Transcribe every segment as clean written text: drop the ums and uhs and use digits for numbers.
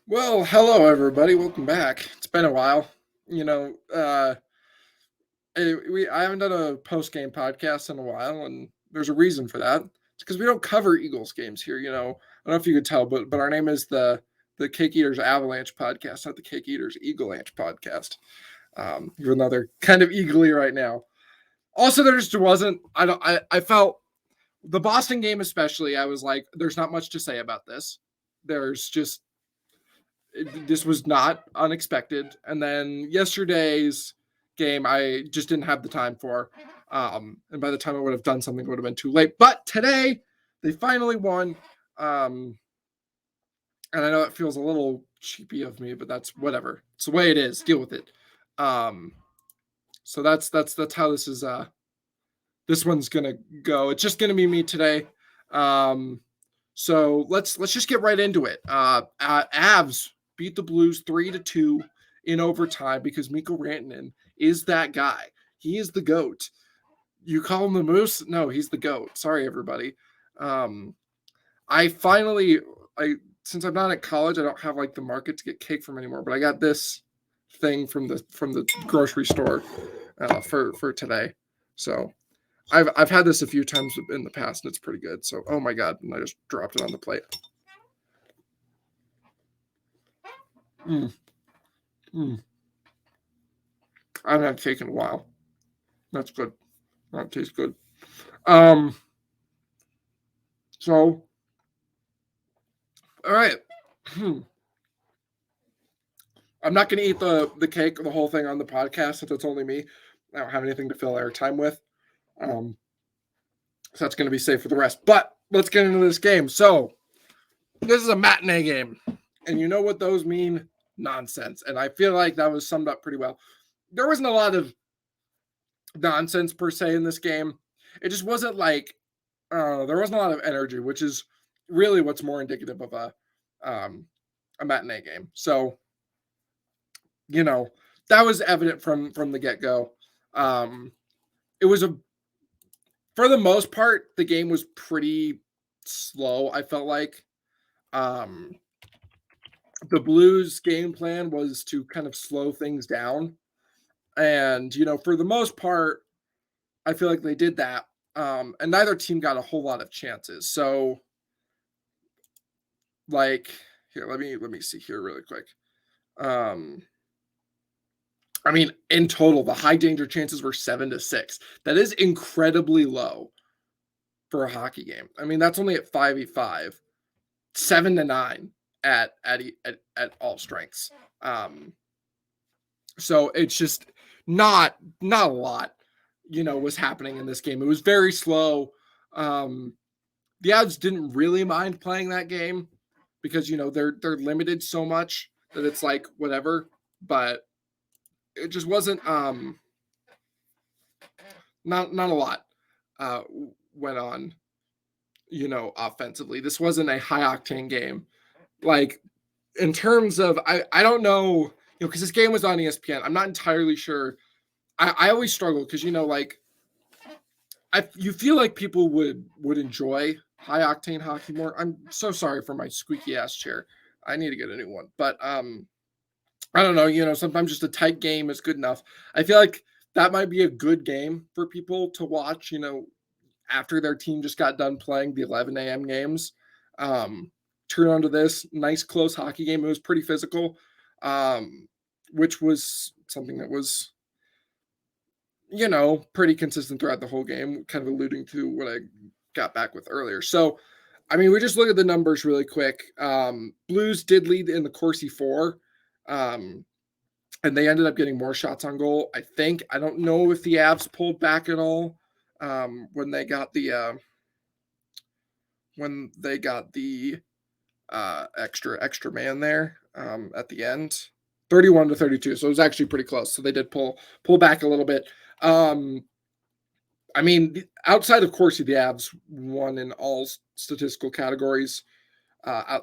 Well, hello everybody. Welcome back. It's been a while. You know, I haven't done a post game podcast in a while, and there's a reason for that. It's because we don't cover Eagles games here. I don't know if you could tell, but our name is the Cake Eaters Avalanche podcast, not the Cake Eaters Eagle Lanche podcast. Even though they're kind of eagerly right now. Also, there just wasn't. I felt the Boston game especially. I was like, there's not much to say about this. There's just this was not unexpected. And then yesterday's game, I just didn't have the time for. And by the time I would have done something, it would have been too late. But today, they finally won. And I know it feels a little cheapy of me, but that's whatever. It's the way it is. Deal with it. Um, so that's how this one's gonna go. It's just gonna be me today. Um, so let's just get right into it. Avs beat the Blues 3-2 in overtime because Mikko Rantanen is that guy. He is the GOAT. You call him the Moose? No, he's the GOAT. Sorry, everybody. Um, I finally, I since I'm not at college, I don't have like the market to get cake from anymore. But I got this thing from the grocery store for today. So I've had this a few times in the past, and it's pretty good. So, oh my god, and I just dropped it on the plate. Mm, mm. I haven't had cake in a while. That's good. That tastes good. Um. So, all right. I'm not going to eat the cake, the whole thing on the podcast, since it's only me. I don't have anything to fill our time with. Um. So that's going to be safe for the rest. But let's get into this game. So, this is a matinee game, and you know what those mean? Nonsense. And I feel like that was summed up pretty well. There wasn't a lot of nonsense per se in this game. It just wasn't like there wasn't a lot of energy, which is really what's more indicative of a matinee game. So that was evident from the get go. It was for the most part the game was pretty slow. I felt like the Blues game plan was to kind of slow things down, and for the most part I feel like they did that. And neither team got a whole lot of chances. So, like, here, let me see here really quick. Um, I mean, in total, the high danger chances were 7-6. That is incredibly low for a hockey game. I mean, that's only at 5v5, 7-9 at all strengths. So it's just not a lot, was happening in this game. It was very slow. The Avs didn't really mind playing that game because they're limited so much that it's like whatever, but it just wasn't not a lot went on offensively. This wasn't a high octane game. Like in terms of I don't know, because this game was on ESPN. I'm not entirely sure. I always struggle because like you feel like people would enjoy high octane hockey more. I'm so sorry for my squeaky ass chair. I need to get a new one. But I don't know, sometimes just a tight game is good enough. I feel like that might be a good game for people to watch, after their team just got done playing the 11 a.m. games. Turn on to this nice close hockey game. It was pretty physical, which was something that was pretty consistent throughout the whole game, kind of alluding to what I got back with earlier. So, I mean, we just look at the numbers really quick. Blues did lead in the Corsi 4, and they ended up getting more shots on goal, I think. I don't know if the Avs pulled back at all when they got the extra man there at the end. 31-32, so it was actually pretty close. So they did pull back a little bit. I mean, outside of Corsi, the Avs won in all statistical categories.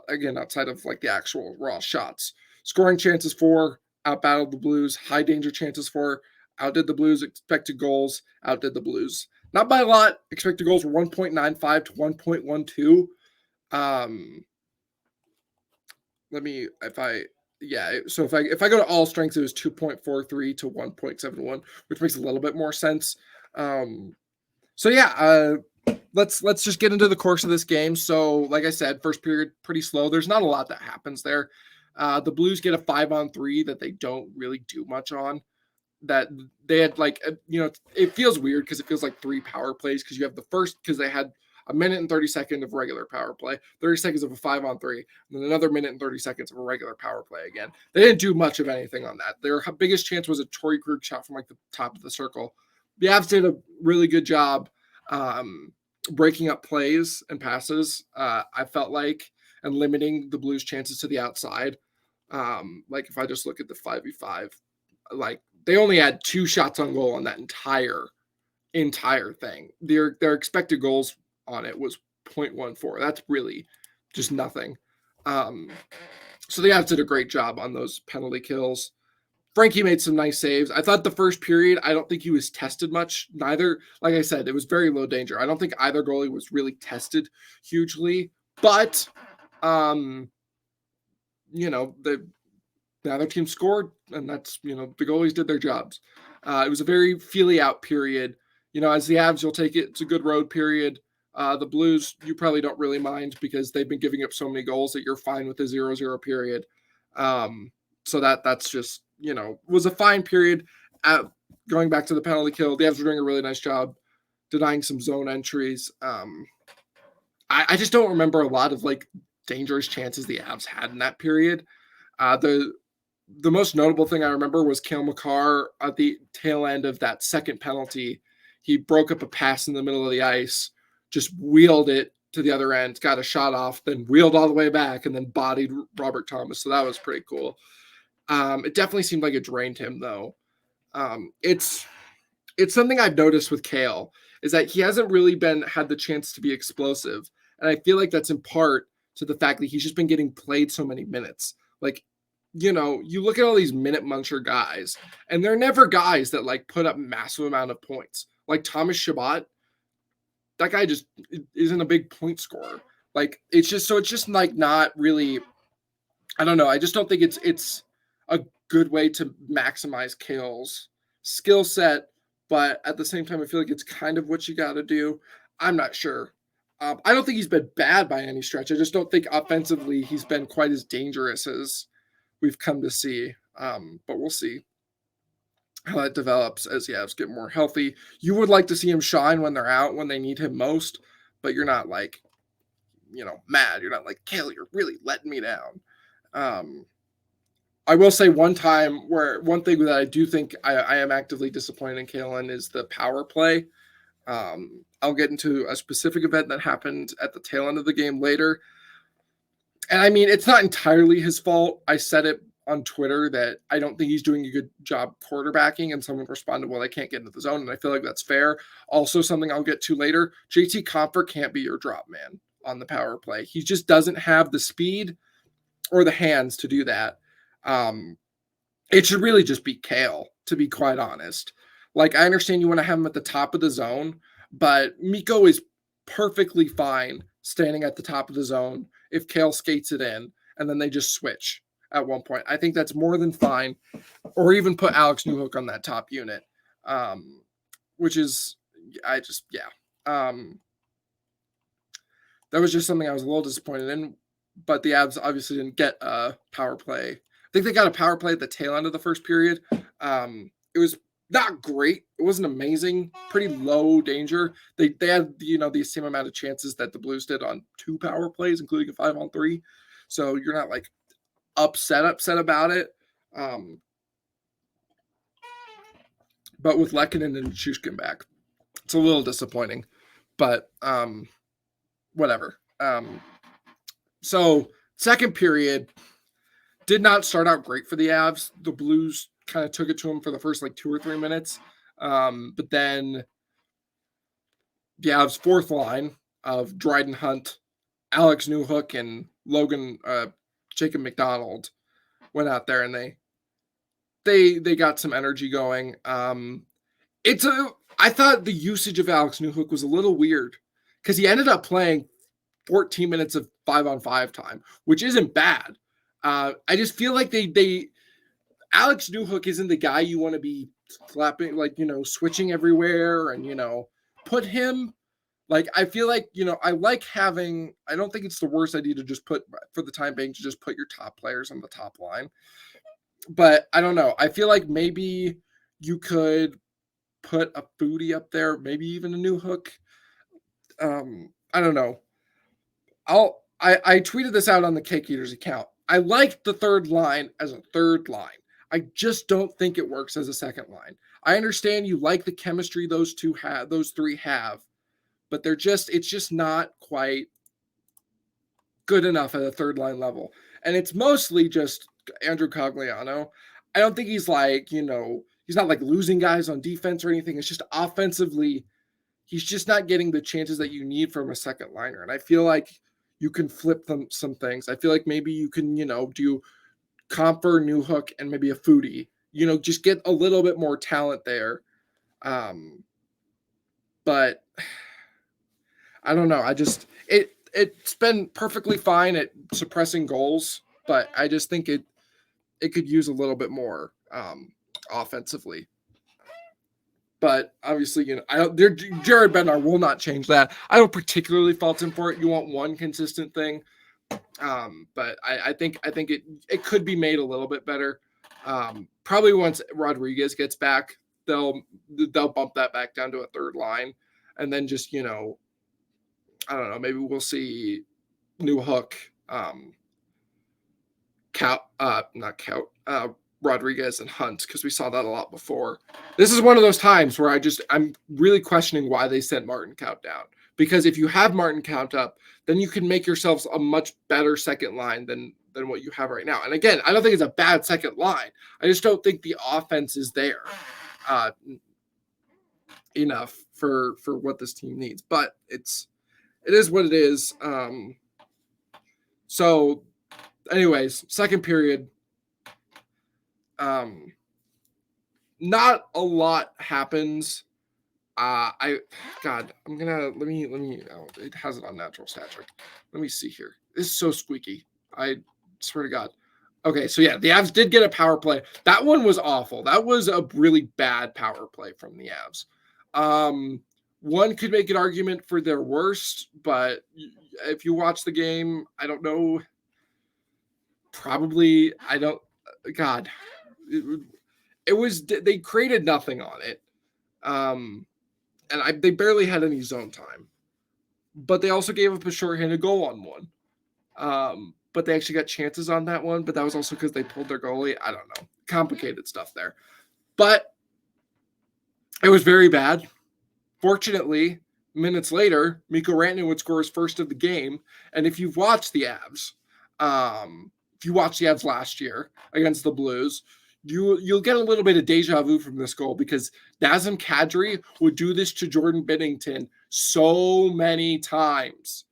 Again, outside of like the actual raw shots, scoring chances for, outbattled the Blues. High danger chances for, outdid the Blues. Expected goals, outdid the Blues. Not by a lot. Expected goals were 1.95 to 1.12. so if I go to all strengths, it was 2.43 to 1.71, which makes a little bit more sense. So yeah, let's just get into the course of this game. So, like I said, first period pretty slow. There's not a lot that happens there. The Blues get a 5-on-3 that they don't really do much on. That they had it feels weird because it feels like 3 power plays because you have the first because they had a minute and 30 seconds of regular power play, 30 seconds of a 5-on-3, and then another minute and 30 seconds of a regular power play again. They didn't do much of anything on that. Their biggest chance was a Torrey Krug shot from like the top of the circle. The Avs did a really good job breaking up plays and passes, I felt like, and limiting the Blues' chances to the outside. Like if I just look at the 5v5, like they only had 2 shots on goal on that entire thing. Their expected goals on it was 0.14. That's really just nothing. So the Avs did a great job on those penalty kills. Frankie made some nice saves. I thought the first period, I don't think he was tested much. Neither, like I said, it was very low danger. I don't think either goalie was really tested hugely. But, the other team scored, and that's, the goalies did their jobs. It was a very feely out period. As the Avs, you'll take it. It's a good road period. The Blues, you probably don't really mind because they've been giving up so many goals that you're fine with the 0-0 period. So that's just, was a fine period. Going back to the penalty kill, the Avs were doing a really nice job denying some zone entries. I just don't remember a lot of like dangerous chances the Avs had in that period. The most notable thing I remember was Cale Makar at the tail end of that second penalty. He broke up a pass in the middle of the ice, just wheeled it to the other end, got a shot off, then wheeled all the way back, and then bodied Robert Thomas. So that was pretty cool. It definitely seemed like it drained him, though. It's something I've noticed with Cale is that he hasn't really had the chance to be explosive. And I feel like that's in part to the fact that he's just been getting played so many minutes. Like, you look at all these minute muncher guys, and they're never guys that like put up massive amount of points. Like Thomas Chabot, that guy just isn't a big point scorer. Like it's just like not really. I don't know. I just don't think it's a good way to maximize Cale's skill set, but at the same time, I feel like it's kind of what you got to do. I'm not sure. I don't think he's been bad by any stretch. I just don't think offensively he's been quite as dangerous as we've come to see. But we'll see how that develops as the Avs get more healthy. You would like to see him shine when they're out, when they need him most, but you're not like, mad. You're not like, Cale, you're really letting me down. I will say one thing that I do think I am actively disappointed in Cale is the power play. I'll get into a specific event that happened at the tail end of the game later. And I mean, it's not entirely his fault. I said it on Twitter that I don't think he's doing a good job quarterbacking, and someone responded, well, I can't get into the zone. And I feel like that's fair. Also, something I'll get to later, JT Compher can't be your drop man on the power play. He just doesn't have the speed or the hands to do that. It should really just be Cale, to be quite honest. Like, I understand you want to have him at the top of the zone, but Mikko is perfectly fine standing at the top of the zone if Cale skates it in, and then they just switch at one point. I think that's more than fine. Or even put Alex Newhook on that top unit, which is, that was just something I was a little disappointed in, but the Avs obviously didn't get a power play. I think they got a power play at the tail end of the first period. It was not great. It wasn't amazing. Pretty low danger. They had the same amount of chances that the Blues did on 2 power plays, including a 5-on-3. So you're not like upset about it. But with Lehkonen and Nichushkin back, it's a little disappointing. But whatever. So second period did not start out great for the Avs. The Blues kind of took it to them for the first 2 or 3 minutes. But then the Avs' fourth line of Dryden Hunt, Alex Newhook, and Jacob McDonald went out there and they got some energy going. I thought the usage of Alex Newhook was a little weird because he ended up playing 14 minutes of 5-on-5 time, which isn't bad. I just feel like they Alex Newhook isn't the guy you want to be flapping, like, switching everywhere and, put him. Like, I feel like, I like having, I don't think it's the worst idea to just put, for the time being, to just put your top players on the top line. But I don't know. I feel like maybe you could put a Foodie up there, maybe even a Newhook. I don't know. I tweeted this out on the Cake Eaters account. I like the third line as a third line. I just don't think it works as a second line. I understand you like the chemistry those three have, but it's just not quite good enough at a third line level. And it's mostly just Andrew Cogliano. I don't think he's like, he's not like losing guys on defense or anything. It's just offensively, he's just not getting the chances that you need from a second liner. And I feel like you can flip some things. I feel like maybe you can, do Comfer, Newhook, and maybe a Foodie. Just get a little bit more talent there. But I don't know. It's been perfectly fine at suppressing goals, but I just think it could use a little bit more offensively. But obviously, Jared Bednar will not change that. I don't particularly fault him for it. You want one consistent thing, but I think it could be made a little bit better. Probably once Rodriguez gets back, they'll bump that back down to a third line, and then just I don't know. Maybe we'll see Newhook, Rodriguez and Hunt, because we saw that a lot before. This is one of those times where I'm really questioning why they sent Martin Kaut down. Because if you have Martin Kaut up, then you can make yourselves a much better second line than what you have right now. And again, I don't think it's a bad second line. I just don't think the offense is there enough for what this team needs. But it is what it is. So anyways, second period. Not a lot happens. Let me, it has it on natural stat trick. Let me see here. This is so squeaky. I swear to God. Okay, so yeah, the Avs did get a power play. That one was awful. That was a really bad power play from the Avs. One could make an argument for their worst, but if you watch the game, I don't know. Probably, I don't. God, it was, they created nothing on it. And they barely had any zone time. But they also gave up a shorthanded goal on one. But they actually got chances on that one. But that was also because they pulled their goalie. I don't know. Complicated stuff there. But it was very bad. Fortunately, minutes later, Mikko Rantanen would score his first of the game. And if you've watched the Avs, if you watched the Avs last year against the Blues, you'll get a little bit of deja vu from this goal, because Nazem Kadri would do this to Jordan Binnington so many times.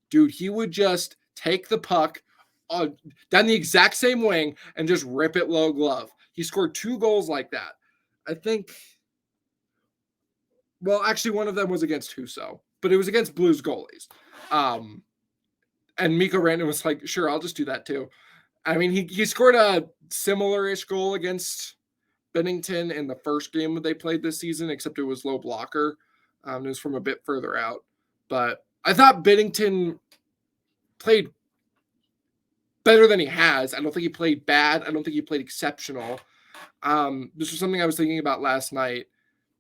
Dude, he would just take the puck down the exact same wing and just rip it low glove. He scored 2 goals like that. I think, well, actually one of them was against Husso, but it was against Blues goalies. And Mikko Rantanen was like, sure, I'll just do that too. I mean, he scored a similar-ish goal against Binnington in the first game that they played this season, except it was low blocker. It was from a bit further out. But I thought Binnington played better than he has. I don't think he played bad. I don't think he played exceptional. This was something I was thinking about last night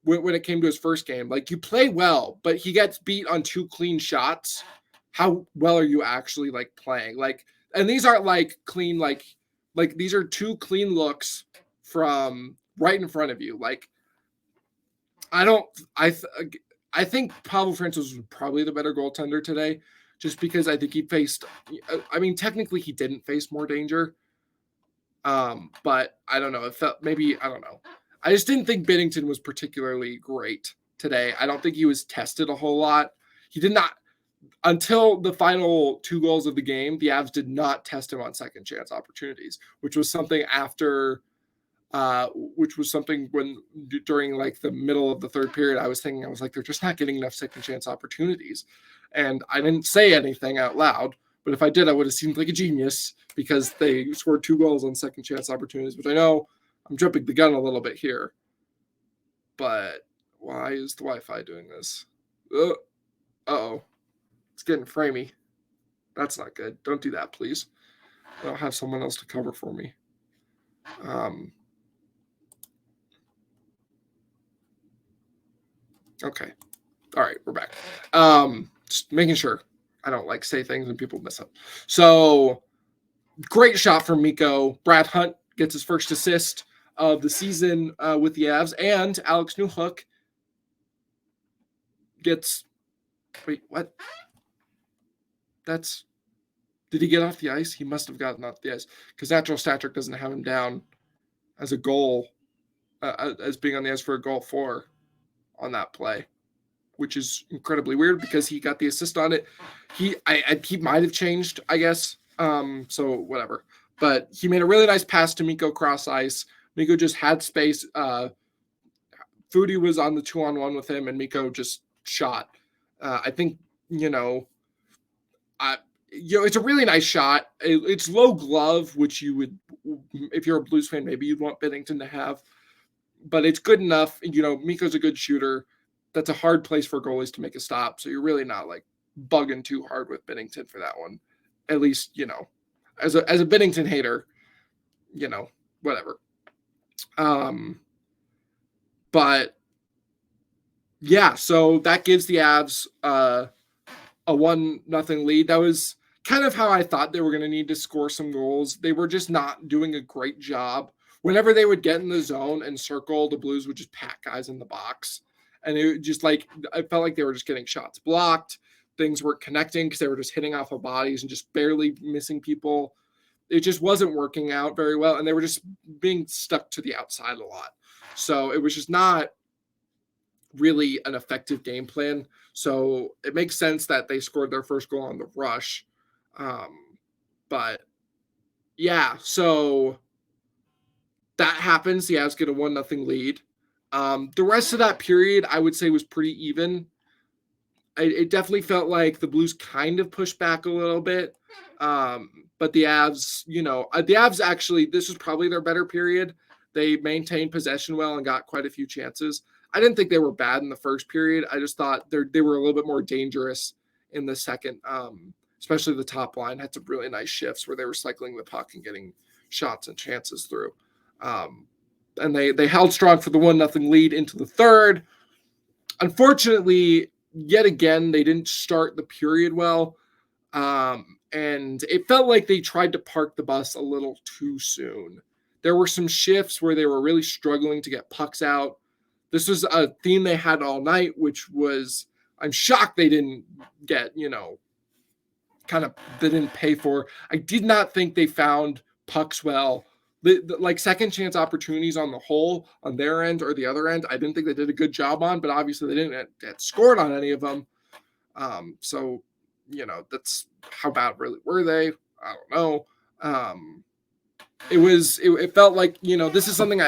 when it came to his first game. Like, you play well, but he gets beat on 2 clean shots. How well are you actually, like, playing? Like, and these aren't like clean, like these are 2 clean looks from right in front of you. Like, I think Pavel Francouz was probably the better goaltender today, just because I think he faced, I mean, technically he didn't face more danger. But I don't know. It felt, maybe, I don't know. I just didn't think Binnington was particularly great today. I don't think he was tested a whole lot. He did not. Until the final 2 goals of the game, the Avs did not test him on second chance opportunities, which was something when during like the middle of the third period, I was like, they're just not getting enough second chance opportunities. And I didn't say anything out loud, But if I did, I would have seemed like a genius because they scored 2 goals on second chance opportunities, which I know I'm jumping the gun a little bit here. But why is the Wi-Fi doing this? Uh-oh. It's getting framey. That's not good. Don't do that, please. I don't have someone else to cover for me. Okay. All right, we're back. Just making sure I don't like say things and people miss up. So great shot from Mikko. Brad Hunt gets his first assist of the season with the Avs, and Alex Newhook gets. Wait, what? Did he get off the ice? He must have gotten off the ice because Natural Stat Trick doesn't have him down as a goal, as being on the ice for a goal for on that play, which is incredibly weird because he got the assist on it. He might have changed, I guess. So whatever. But he made a really nice pass to Mikko cross ice. Mikko just had space. Foodie was on the 2-on-1 with him, and Mikko just shot. I think, it's a really nice shot. It's low glove, which you would, if you're a Blues fan, maybe you'd want Binnington to have. But it's good enough. Mikko's a good shooter. That's a hard place for goalies to make a stop. So you're really not like bugging too hard with Binnington for that one. At least, as a Binnington hater, whatever. But yeah, so that gives the Avs a 1-0 lead. That was kind of how I thought they were going to need to score some goals. They were just not doing a great job. Whenever they would get in the zone and circle, the Blues would just pack guys in the box. And it just I felt like they were just getting shots blocked. Things weren't connecting because they were just hitting off of bodies and just barely missing people. It just wasn't working out very well. And they were just being stuck to the outside a lot. So it was just not really an effective game plan. So it makes sense that they scored their first goal on the rush. But yeah, so that happens. The Avs get a 1-0 lead. The rest of that period, I would say, was pretty even. It definitely felt like the Blues kind of pushed back a little bit. But the Avs, the Avs actually, this was probably their better period. They maintained possession well and got quite a few chances. I didn't think they were bad in the first period. I just thought they were a little bit more dangerous in the second, especially the top line had some really nice shifts where they were cycling the puck and getting shots and chances through. And they held strong for the 1-0 lead into the third. Unfortunately, yet again, they didn't start the period well. And it felt like they tried to park the bus a little too soon. There were some shifts where they were really struggling to get pucks out. This was a theme they had all night, which was, I'm shocked they didn't get, they didn't pay for. I did not think they found pucks well. Like second chance opportunities on the whole, on their end or the other end, I didn't think they did a good job on, but obviously they didn't get scored on any of them. So, that's how bad really were they? I don't know. It felt like, this is something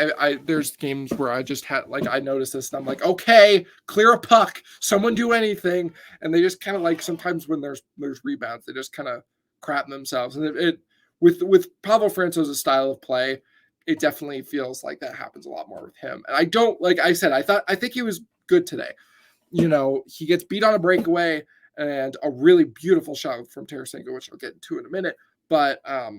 there's games where I just had, I noticed this and I'm like, okay, clear a puck, someone do anything. And they just kind of sometimes when there's rebounds, they just kind of crap themselves. And with Pablo Franco's style of play, it definitely feels like that happens a lot more with him. And I don't, like I said, I think he was good today. He gets beat on a breakaway and a really beautiful shot from Tarasenko, which I'll get into in a minute. But I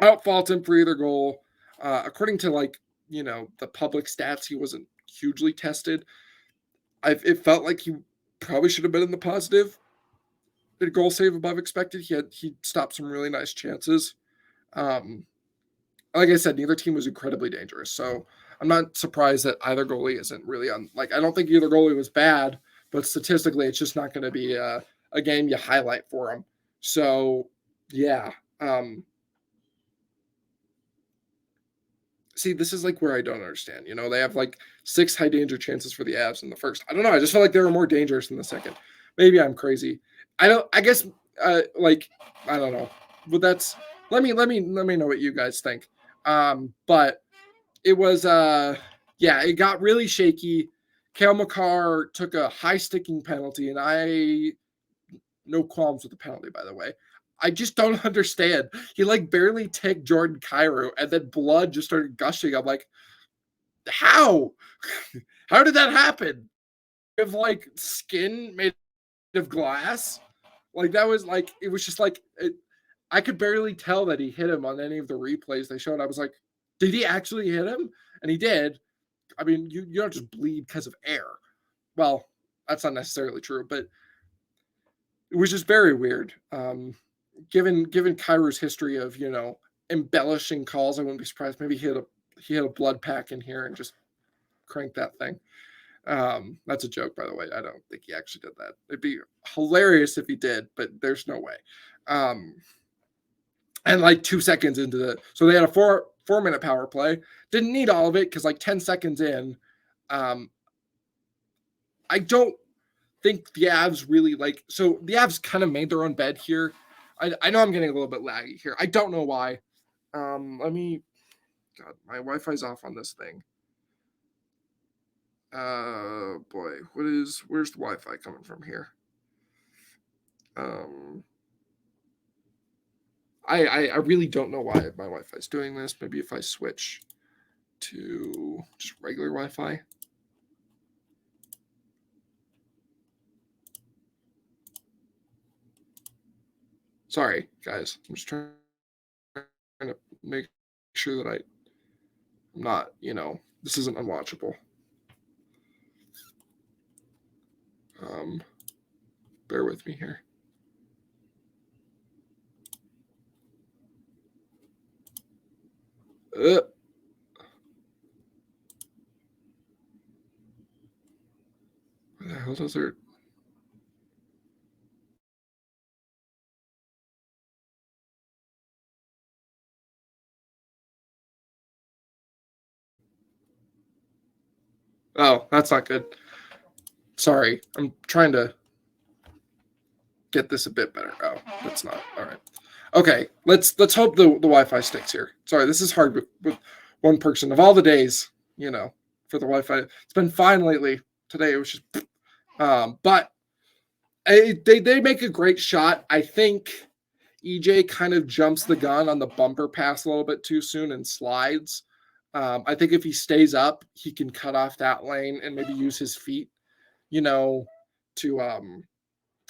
don't fault him for either goal. According to the public stats, he wasn't hugely tested. It felt like he probably should have been in the positive. The goal save above expected. He stopped some really nice chances. Like I said, neither team was incredibly dangerous. So I'm not surprised that either goalie isn't really on. I don't think either goalie was bad, but statistically, it's just not going to be a game you highlight for them. So yeah. See, this is where I don't understand. They have 6 high danger chances for the Avs in the first. I don't know. I just felt like they were more dangerous in the second. Maybe I'm crazy. I guess I don't know. But that's let me know what you guys think. But it was it got really shaky. Cale Makar took a high sticking penalty, and no qualms with the penalty, by the way. I just don't understand. He like barely ticked Jordan Kyrou, and then blood just started gushing. I'm like, how? How did that happen? Of like skin made of glass? Like that was like it was just like I could barely tell that he hit him on any of the replays they showed. I was like, did he actually hit him? And he did. I mean, you don't just bleed because of air. Well, that's not necessarily true, but it was just very weird. Given Kyrou's history of embellishing calls, I wouldn't be surprised. Maybe he had a blood pack in here and just cranked that thing. That's a joke, by the way. I don't think he actually did that. It'd be hilarious if he did, but there's no way. And like 2 seconds into so they had a 4-minute power play. Didn't need all of it because like 10 seconds in, I don't think the Avs really so the Avs kind of made their own bed here. I know I'm getting a little bit laggy here. I don't know why. God, my Wi-Fi's off on this thing. Boy, where's the Wi-Fi coming from here? I really don't know why my Wi-Fi is doing this. Maybe if I switch to just regular Wi-Fi. Sorry, guys. I'm just trying to make sure that I'm not, this isn't unwatchable. Bear with me here. Where the hell does it? Oh, that's not good. Sorry, I'm trying to get this a bit better. Oh, that's not all right. Okay, let's hope the Wi-Fi sticks here. Sorry, this is hard with one person of all the days, for the Wi-Fi. It's been fine lately. Today it was just, but they make a great shot. I think EJ kind of jumps the gun on the bumper pass a little bit too soon and slides. I think if he stays up, he can cut off that lane and maybe use his feet, to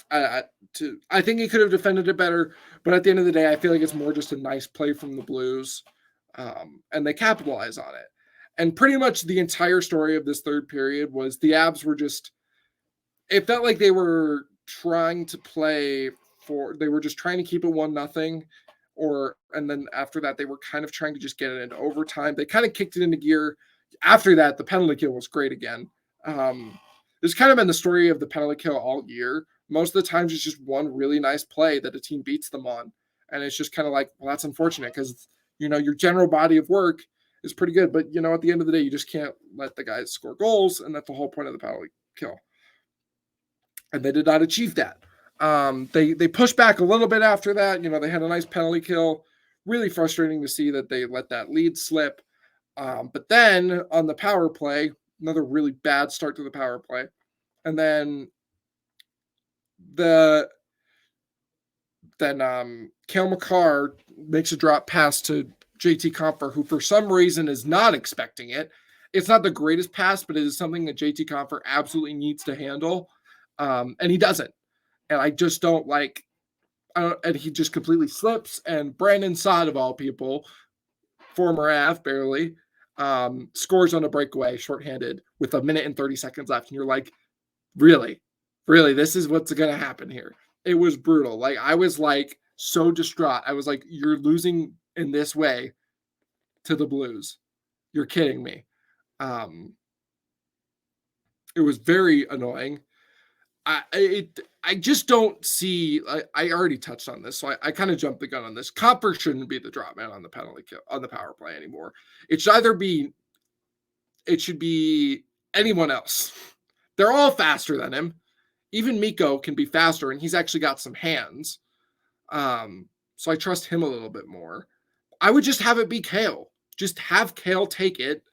I think he could have defended it better, but at the end of the day, I feel like it's more just a nice play from the Blues, and they capitalize on it. And pretty much the entire story of this third period was the Avs were just. It felt like they were trying to play they were just trying to keep it 1-0, and then after that they were kind of trying to just get it into overtime. They kind of kicked it into gear. After that, the penalty kill was great again. This kind of been the story of the penalty kill all year. Most of the times it's just one really nice play that a team beats them on. And it's just kind of like, well, that's unfortunate because, your general body of work is pretty good. But, at the end of the day, you just can't let the guys score goals. And that's the whole point of the penalty kill. And they did not achieve that. They pushed back a little bit after that. They had a nice penalty kill. Really frustrating to see that they let that lead slip. But then on the power play, another really bad start to the power play. And then Cale Makar makes a drop pass to JT Compher, who for some reason is not expecting it. It's not the greatest pass, but it is something that JT Compher absolutely needs to handle. And he doesn't. And I just don't like, and he just completely slips. And Brandon Saad, of all people, former Av, barely, scores on a breakaway shorthanded with 1 minute and 30 seconds left. And you're like, really, this is what's going to happen here. It was brutal. Like, I was like so distraught. I was like, you're losing in this way to the Blues. You're kidding me. It was very annoying. I just don't see. I already touched on this, so I kind of jumped the gun on this. Compher shouldn't be the drop man on the penalty kill on the power play anymore. It should be anyone else. They're all faster than him. Even Mikko can be faster, and he's actually got some hands. So I trust him a little bit more. I would just have it be Cale. Just have Cale take it.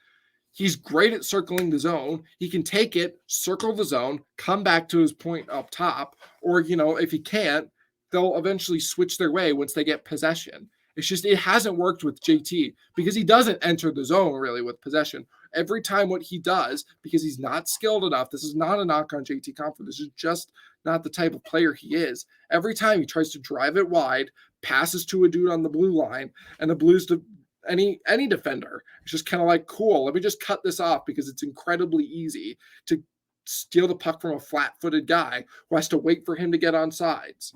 He's great at circling the zone. He can take it, circle the zone, come back to his point up top, or, if he can't, they'll eventually switch their way once they get possession. It's just, it hasn't worked with JT because he doesn't enter the zone really with possession. Every time what he does, because he's not skilled enough, this is not a knock on JT Compher. This is just not the type of player he is. Every time he tries to drive it wide, passes to a dude on the blue line, and the Blues to any defender. It's just kind of like, cool, let me just cut this off because it's incredibly easy to steal the puck from a flat-footed guy who has to wait for him to get on sides.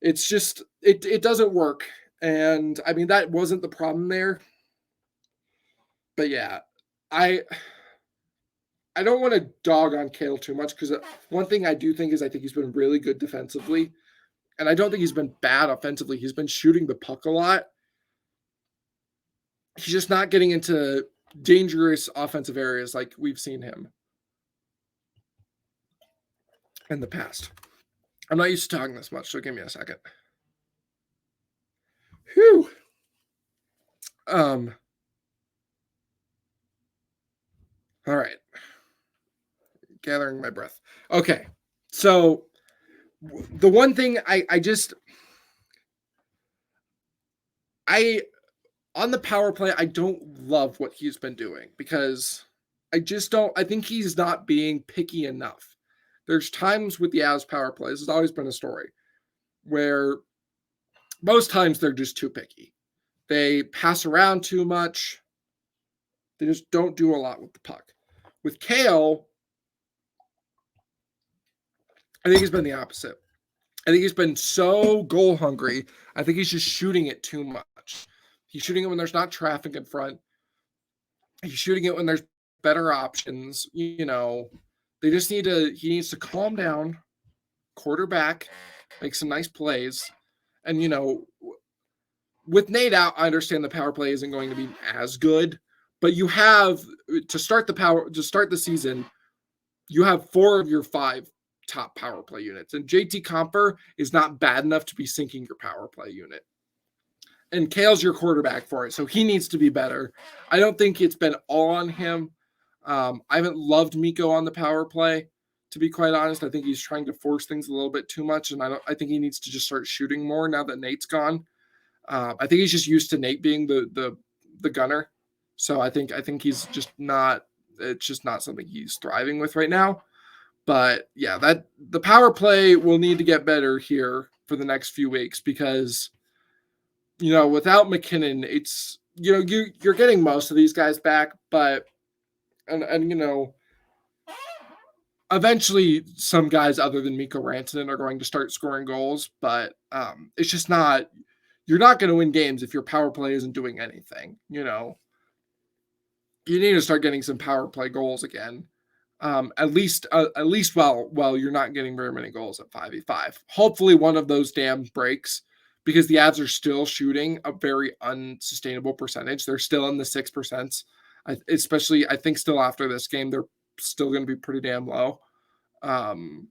It's just, it doesn't work. And I mean, that wasn't the problem there. But yeah, I don't want to dog on Cale too much because one thing I do think is I think he's been really good defensively. And I don't think he's been bad offensively. He's been shooting the puck a lot. He's just not getting into dangerous offensive areas like we've seen him in the past. I'm not used to talking this much, so give me a second. Whew. All right. Gathering my breath. Okay. So the one thing on the power play, I don't love what he's been doing because I think he's not being picky enough. There's times with the Avs power play, this has always been a story, where most times they're just too picky. They pass around too much. They just don't do a lot with the puck. With Cale, I think he's been the opposite. I think he's been so goal hungry. I think he's just shooting it too much. He's shooting it when there's not traffic in front. He's shooting it when there's better options. He needs to calm down, quarterback, make some nice plays. And, with Nate out, I understand the power play isn't going to be as good, but you have to start the season, you have 4 of your 5 top power play units. And JT Compher is not bad enough to be sinking your power play unit. And Cale's your quarterback for it, so he needs to be better. I don't think it's been all on him. I haven't loved Mikko on the power play, to be quite honest. I think he's trying to force things a little bit too much, and I think he needs to just start shooting more now that Nate's gone. I think he's just used to Nate being the gunner, so I think he's just not. It's just not something he's thriving with right now. But yeah, that the power play will need to get better here for the next few weeks because, without McKinnon, it's, you're getting most of these guys back, but, and eventually some guys other than Mikko Rantanen are going to start scoring goals, but it's just not, you're not going to win games if your power play isn't doing anything, You need to start getting some power play goals again. At least while you're not getting very many goals at 5v5. Hopefully one of those dams breaks because the Avs are still shooting a very unsustainable percentage. They're still in the 6%. Especially, I think still after this game, they're still going to be pretty damn low. It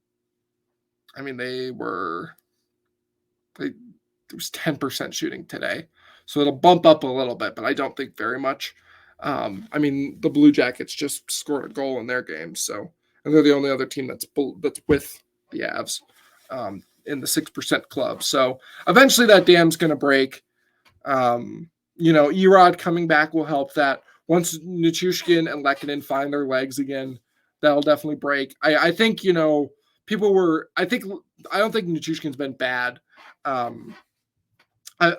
was 10% shooting today. So it'll bump up a little bit, but I don't think very much. The Blue Jackets just scored a goal in their game, and they're the only other team that's with the Avs in the 6% club. So eventually that dam's going to break. Erod coming back will help that. Once Nichushkin and Lehkonen find their legs again, that'll definitely break. I think, I don't think Nichushkin's been bad. I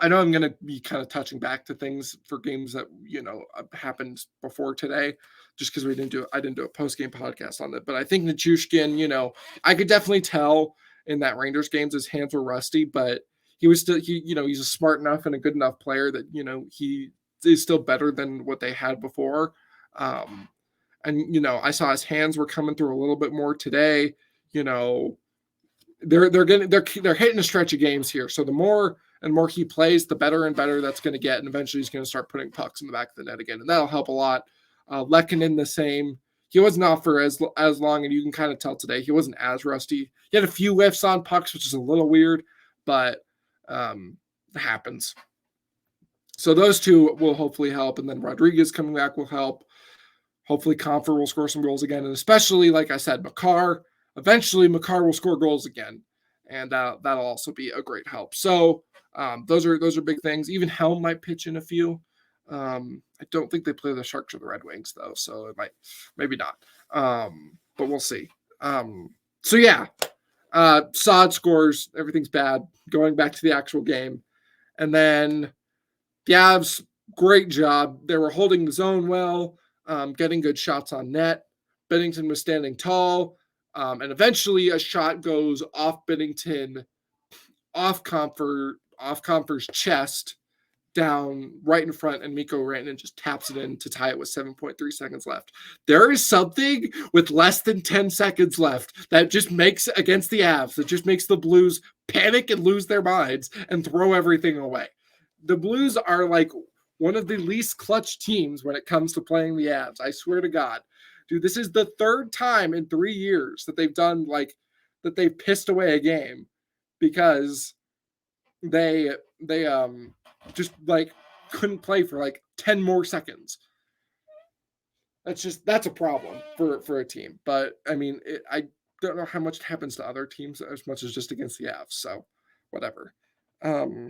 know I'm going to be kind of touching back to things for games that, happened before today, just because I didn't do a post-game podcast on it. But I think Nichushkin, I could definitely tell in that Rangers games his hands were rusty, but he was still, he's a smart enough and a good enough player that, he is still better than what they had before. I saw his hands were coming through a little bit more today. They're hitting a stretch of games here. So the more and more he plays, the better and better that's going to get. And eventually he's going to start putting pucks in the back of the net again. And that'll help a lot. Lehkonen the same. He wasn't off for as long, and you can kind of tell today he wasn't as rusty. He had a few whiffs on pucks, which is a little weird, but it happens. So those two will hopefully help. And then Rodriguez coming back will help. Hopefully Comfer will score some goals again. And especially, like I said, Makar. Eventually, Makar will score goals again. And that'll also be a great help. So those are big things. Even Helm might pitch in a few. I don't think they play the Sharks or the Red Wings, though. So it might, maybe not. But we'll see. So yeah, Saad scores. Everything's bad. Going back to the actual game. And then the Avs, great job. They were holding the zone well, getting good shots on net. Binnington was standing tall. And eventually a shot goes off Binnington, off Comfer's chest, down right in front, and Mikko Rantanen just taps it in to tie it with 7.3 seconds left. There is something with less than 10 seconds left that just makes, against the Avs, that just makes the Blues panic and lose their minds and throw everything away. The Blues are like one of the least clutch teams when it comes to playing the Avs. I swear to God. Dude, this is the third time in 3 years that they've done that they've pissed away a game because they just couldn't play for 10 more seconds. That's a problem for a team. But I mean, I don't know how much it happens to other teams as much as just against the Avs. So whatever. But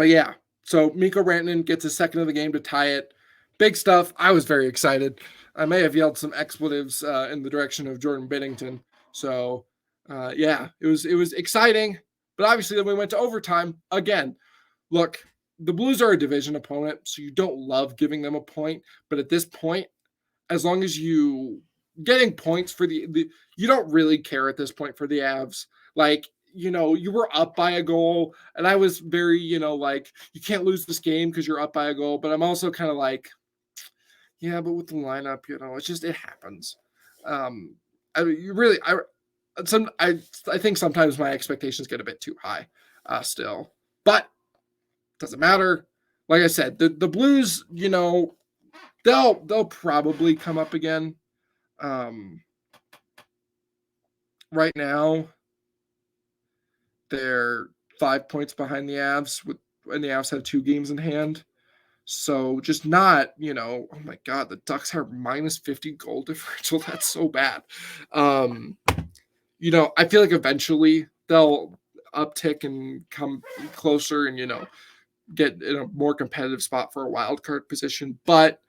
yeah, so Mikko Rantanen gets his second of the game to tie it. Big stuff. I was very excited. I may have yelled some expletives in the direction of Jordan Binnington. So yeah, it was exciting. But obviously, then we went to overtime again. Look, the Blues are a division opponent, so you don't love giving them a point. But at this point, as long as you getting points for the you don't really care at this point for the Avs. You were up by a goal, and I was very, you can't lose this game because you're up by a goal. But I'm also kind of like, yeah, but with the lineup, it happens. I think sometimes my expectations get a bit too high, still, but doesn't matter. Like I said, the Blues, they'll probably come up again. Right now, they're 5 points behind the Avs, and the Avs have 2 games in hand. So just not, oh my God, the Ducks have minus 50 goal differential. That's so bad. I feel like eventually they'll uptick and come closer and, get in a more competitive spot for a wild card position. But,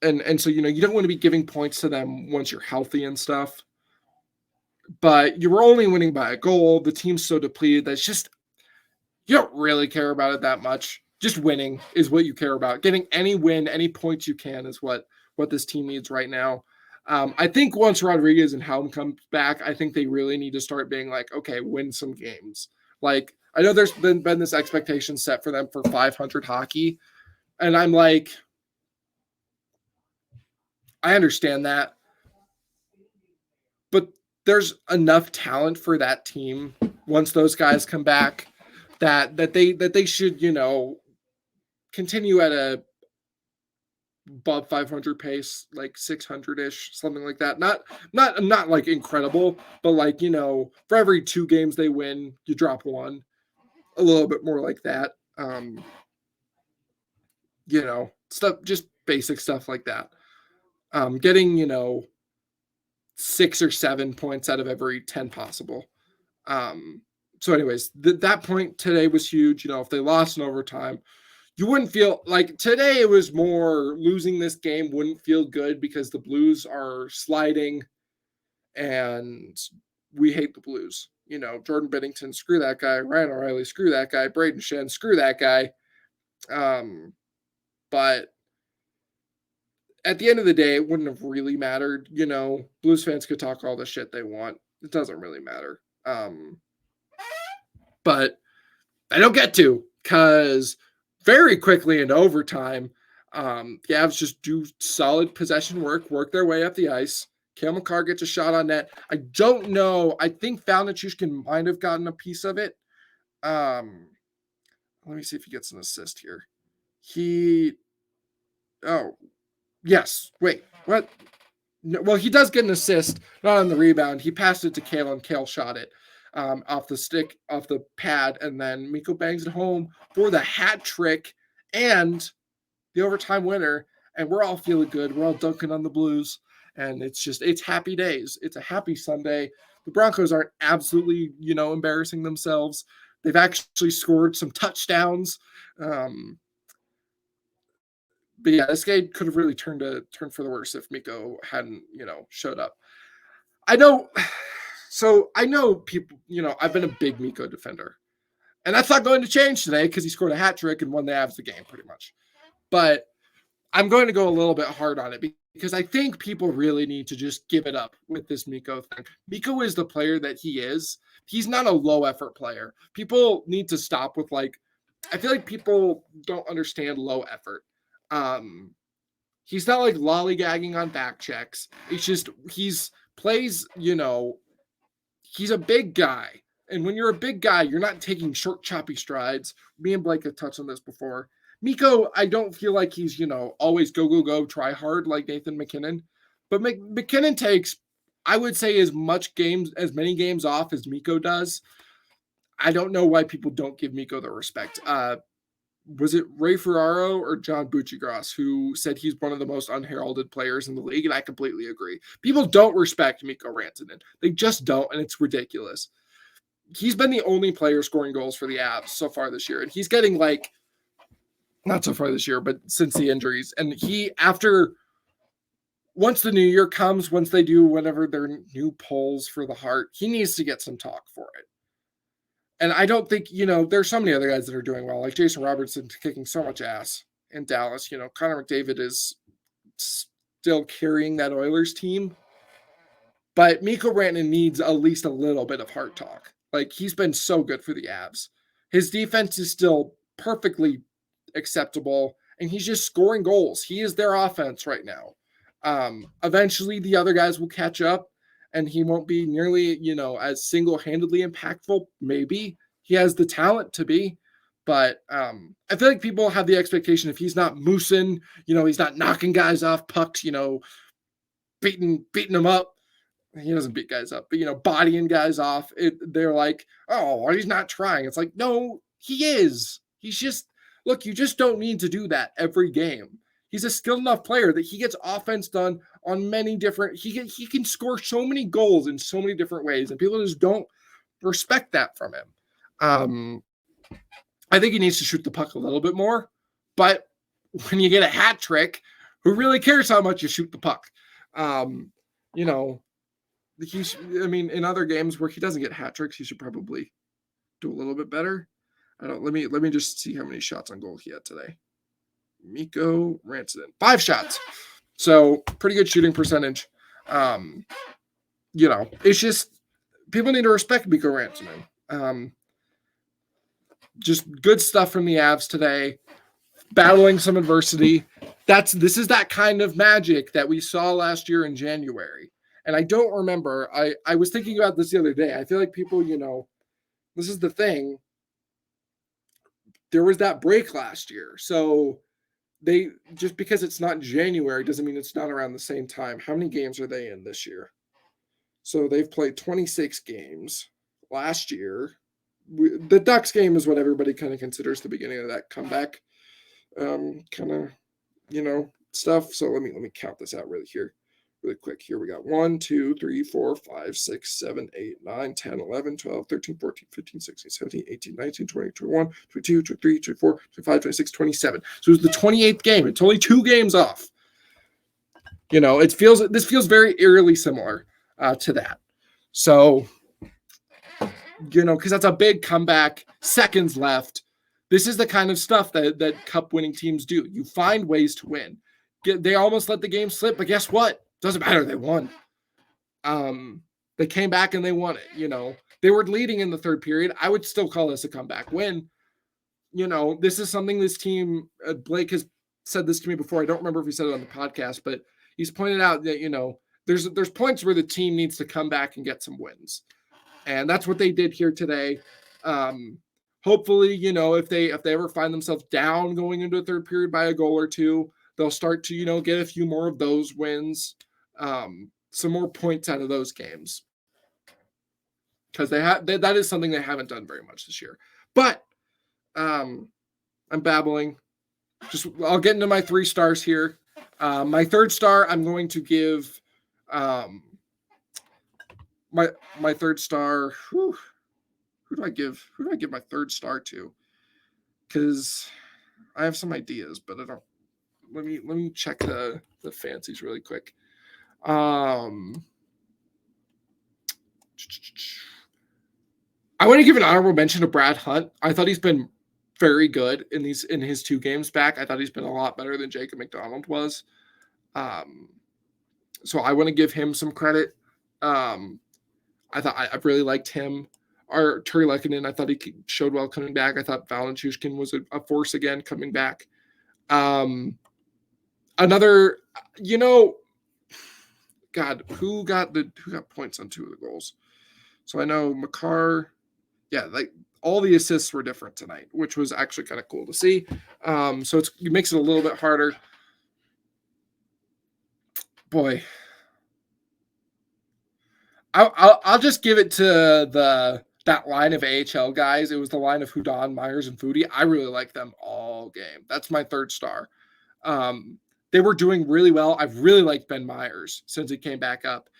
and so, you don't want to be giving points to them once you're healthy and stuff. But you were only winning by a goal. The team's so depleted that's just, you don't really care about it that much. Just winning is what you care about. Getting any win, any points you can is what this team needs right now. I think once Rodriguez and Helm come back, I think they really need to start being like, okay, win some games. I know there's been this expectation set for them for 500 hockey, and I'm like, I understand that, but there's enough talent for that team once those guys come back that they should, continue at a above 500 pace, 600-ish, something like that. Not like incredible, but for every 2 games they win, you drop 1. A little bit more like that. Stuff, just basic stuff like that. Getting, 6 or 7 points out of every 10 possible. So anyways, that point today was huge. If they lost in overtime, you wouldn't feel like today. It was more losing this game wouldn't feel good because the Blues are sliding and we hate the Blues. Jordan Binnington, screw that guy. Ryan O'Reilly, screw that guy. Braden Shen, screw that guy. But at the end of the day, it wouldn't have really mattered. Blues fans could talk all the shit they want. It doesn't really matter. But I don't get to, because very quickly into overtime, the Avs just do solid possession work their way up the ice. Cale Makar gets a shot on net. I don't know. I think Nichushkin might have gotten a piece of it. Let me see if he gets an assist here. Yes. Wait, what? No, well, he does get an assist, not on the rebound. He passed it to Cale, and Cale shot it off the stick, off the pad, and then Mikko bangs it home for the hat trick. And the overtime winner, and we're all feeling good. We're all dunking on the Blues, and it's happy days. It's a happy Sunday. The Broncos aren't absolutely, embarrassing themselves. They've actually scored some touchdowns. But yeah, this game could have really turned for the worse if Mikko hadn't, showed up. I know people, I've been a big Mikko defender. And that's not going to change today because he scored a hat trick and won the Avs the game pretty much. But I'm going to go a little bit hard on it because I think people really need to just give it up with this Mikko thing. Mikko is the player that he is. He's not a low effort player. People need to stop with I feel like people don't understand low effort. He's not like lollygagging on back checks. It's just he's plays, he's a big guy. And when you're a big guy, you're not taking short, choppy strides. Me and Blake have touched on this before. Mikko, I don't feel like he's, always go, go, go, try hard like Nathan MacKinnon. But MacKinnon takes, I would say, as many games off as Mikko does. I don't know why people don't give Mikko the respect. Was it Ray Ferraro or John Buccigross who said he's one of the most unheralded players in the league? And I completely agree. People don't respect Mikko Rantanen. They just don't, and it's ridiculous. He's been the only player scoring goals for the Avs so far this year. And he's getting not so far this year, but since the injuries. And once the new year comes, once they do whatever their new polls for the Hart, he needs to get some talk for it. And I don't think, there's so many other guys that are doing well, like Jason Robertson kicking so much ass in Dallas. Connor McDavid is still carrying that Oilers team. But Mikko Rantanen needs at least a little bit of heart talk. He's been so good for the Avs. His defense is still perfectly acceptable, and he's just scoring goals. He is their offense right now. Eventually, the other guys will catch up, and he won't be nearly, as single-handedly impactful. Maybe he has the talent to be, but I feel like people have the expectation if he's not moosing, he's not knocking guys off pucks, beating them up. He doesn't beat guys up, but bodying guys off. They're like, oh, he's not trying. It's like, no, he is. He's just look. You just don't need to do that every game. He's a skilled enough player that he gets offense done on many different. He can score so many goals in so many different ways, and people just don't respect that from him. I think he needs to shoot the puck a little bit more. But when you get a hat trick, who really cares how much you shoot the puck? In other games where he doesn't get hat tricks, he should probably do a little bit better. Let me just see how many shots on goal he had today. Mikko Rantanen, 5 shots. So pretty good shooting percentage. It's just people need to respect Mikko Rantanen. Just good stuff from the Avs today. Battling some adversity. This is that kind of magic that we saw last year in January. And I don't remember. I was thinking about this the other day. I feel like people, this is the thing. There was that break last year. So just because it's not January doesn't mean it's not around the same time. How many games are they in this year? So they've played 26 games last year. The Ducks game is what everybody kind of considers the beginning of that comeback stuff. So let me count this out really quick. Here we got 1, 2, 3, 4, 5, 6, 7, 8, 9, 10, 11, 12, 13, 14, 15, 16, 17, 18, 19, 20, 21, 22, 23, 24, 25, 26, 27. So it was the 28th game. It's only 2 games off. This feels very eerily similar to that. So, because that's a big comeback, seconds left. This is the kind of stuff that cup winning teams do. You find ways to win. They almost let the game slip, but guess what? Doesn't matter. They won. They came back and they won it. They were leading in the third period. I would still call this a comeback win. This is something this team, Blake has said this to me before. I don't remember if he said it on the podcast, but he's pointed out that, there's points where the team needs to come back and get some wins. And that's what they did here today. Hopefully, if they ever find themselves down going into a third period by a goal or two, they'll start to, get a few more of those wins, some more points out of those games. Because that is something they haven't done very much this year. But I'm babbling. I'll get into my 3 stars here. My 3rd star, I'm going to give my 3rd star. Who do I give? Who do I give my 3rd star to? Because I have some ideas, but I don't. Let me check the fancies really quick. I want to give an honorable mention to Brad Hunt. I thought he's been very good in his 2 games back. I thought he's been a lot better than Jacob McDonald was. So I want to give him some credit. I really liked him. Our Terry Lehkonen, I thought he showed well coming back. I thought Avalanche Nichushkin was a force again coming back. Another, God, who got points on 2 of the goals? So I know Makar, like all the assists were different tonight, which was actually kind of cool to see. So it makes it a little bit harder. Boy, I'll just give it to that line of AHL guys. It was the line of Hudon, Meyers, and Foodie. I really like them all game. That's my 3rd star. They were doing really well. I've really liked Ben Meyers since he came back up.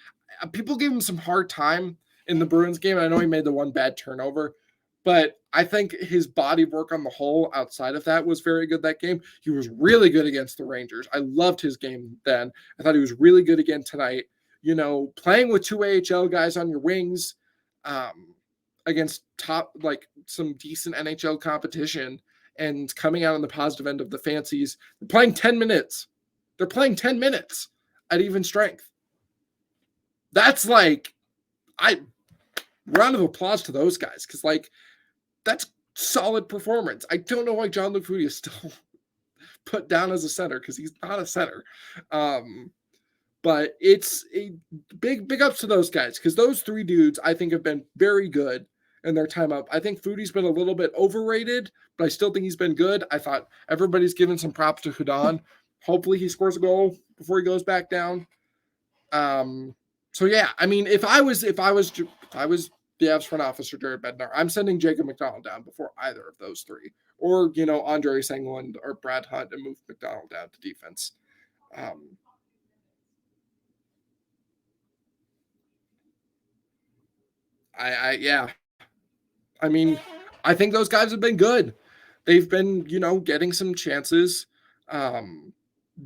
People gave him some hard time in the Bruins game. I know he made the one bad turnover, but I think his body work on the whole outside of that was very good that game. He was really good against the Rangers. I loved his game then. I thought he was really good again tonight. Playing with 2 AHL guys on your wings against some decent NHL competition and coming out on the positive end of the fancies. They're playing 10 minutes. They're playing 10 minutes at even strength. That's round of applause to those guys because that's solid performance. I don't know why Jean-Luc Foodie is still put down as a center because he's not a center. But it's a big ups to those guys because those 3 dudes I think have been very good in their time up. I think Foodie's been a little bit overrated, but I still think he's been good. I thought everybody's given some props to Hudon. Hopefully he scores a goal before he goes back down. So yeah, I mean, if I was the Avs front office or Jared Bednar, I'm sending Jacob McDonald down before either of those 3, or Andre Sengland or Brad Hunt and move McDonald down to defense. I mean, I think those guys have been good. They've been, getting some chances,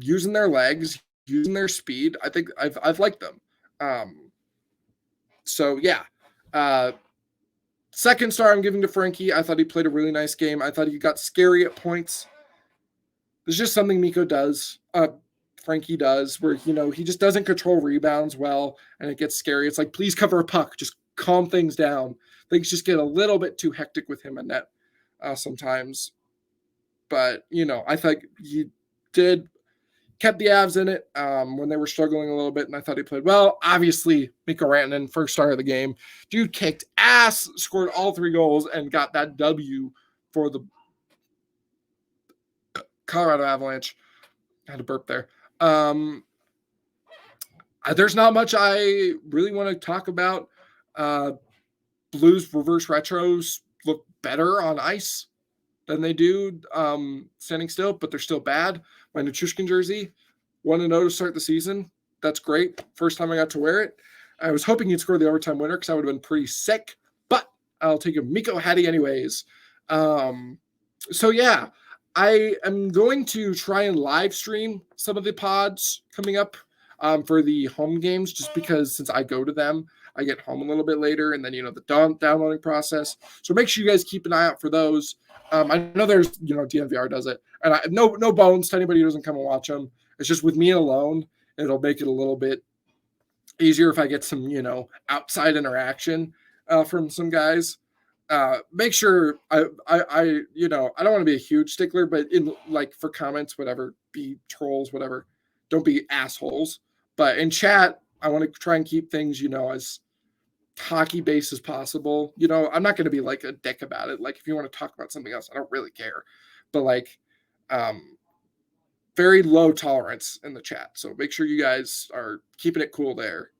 using their legs, using their speed. I think I've liked them. So yeah. 2nd star I'm giving to Frankie. I thought he played a really nice game. I thought he got scary at points. There's just something Mikko does. Frankie does where, he just doesn't control rebounds well and it gets scary. It's like, please cover a puck. Just calm things down. Things just get a little bit too hectic with him at net sometimes. But, I thought he kept the Avs in it when they were struggling a little bit, and I thought he played well. Obviously, Mikko Rantanen, 1st star of the game. Dude kicked ass, scored all 3 goals, and got that W for the Colorado Avalanche. I had to burp there. There's not much I really want to talk about. Blues reverse retros look better on ice than they do standing still, but they're still bad. My Nichushkin jersey, 1-0 to start the season. That's great. First time I got to wear it. I was hoping he'd score the overtime winner because I would have been pretty sick, but I'll take a Mikko Hattie anyways. So yeah, I am going to try and live stream some of the pods coming up for the home games, just because since I go to them, I get home a little bit later, and then, the downloading process. So make sure you guys keep an eye out for those. I know there's, DNVR does it, and I no bones to anybody who doesn't come and watch them. It's just with me alone, it'll make it a little bit easier if I get some, outside interaction from some guys. Make sure I don't want to be a huge stickler, but in for comments, whatever, be trolls, whatever, don't be assholes. But in chat, I want to try and keep things, as hockey based as possible. I'm not going to be a dick about it. If you want to talk about something else, I don't really care. But very low tolerance in the chat. So make sure you guys are keeping it cool there.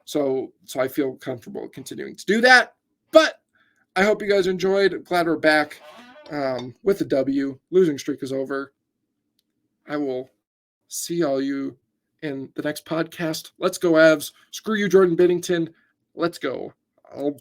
So I feel comfortable continuing to do that. But I hope you guys enjoyed. I'm glad we're back. with a W. Losing streak is over. I will see all you in the next podcast. Let's go, Avs. Screw you, Jordan Binnington. Let's go. I'll